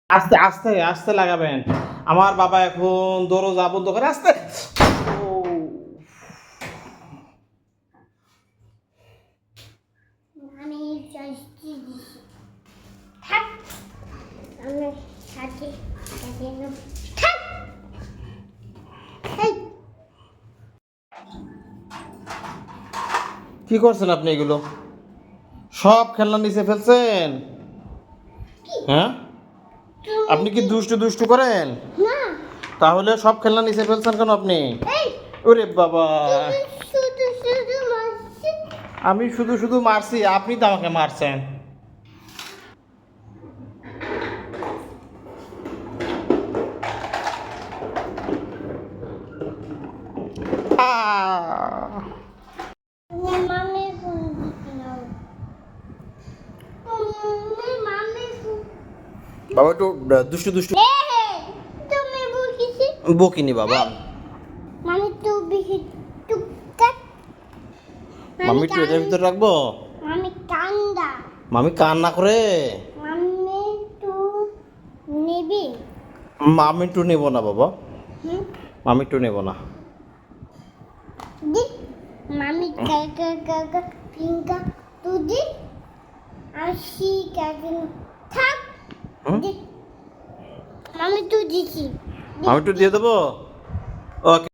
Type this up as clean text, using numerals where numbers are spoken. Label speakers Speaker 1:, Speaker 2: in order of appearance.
Speaker 1: আস্তে আস্তে আস্তে লাগাবেন। আমার বাবা এখন দরজা বন্ধ করে আস্তে। ও,
Speaker 2: আমি চাইছি থাক আমি সাথে সাথে থাক এই
Speaker 1: কি করছেন আপনি এগুলো? সব খেলনা নিচে ফেলছেন? হ্যাঁ, আপনি কি দুষ্টু দুষ্টু করেন?
Speaker 2: না
Speaker 1: তাহলে সব খেলনা নিচে ফেলছেন কেন আপনি?
Speaker 2: এই
Speaker 1: ওরে বাবা,
Speaker 2: তুমি শুধু শুধু মারছি
Speaker 1: আমি শুধু শুধু মারছি, আপনি তো আমাকে মারছেন। আহ!
Speaker 2: তুমি মামে ফোন দিতে নাও তুমি মামে ফোন
Speaker 1: বাবা একটু দুষ্টু দুষ্টু
Speaker 2: তুমি বলছিস
Speaker 1: বকিনি বাবা।
Speaker 2: মামি তো বেশি টুকটাক
Speaker 1: মামি একটু এটার ভিতরে রাখবো।
Speaker 2: মামি কান্দা
Speaker 1: মামি কান্না করে।
Speaker 2: মামি তো নেবে
Speaker 1: মামি একটু নেবো না বাবা,
Speaker 2: হুম
Speaker 1: মামি একটু নেবো না।
Speaker 2: দিক মামি কাকা কাকা পিঙ্কা তুদি আসি কাকা থাক
Speaker 1: হুম?
Speaker 2: দিক মামি তো দিছি
Speaker 1: মামি একটু দিয়ে দেবো। ওকে।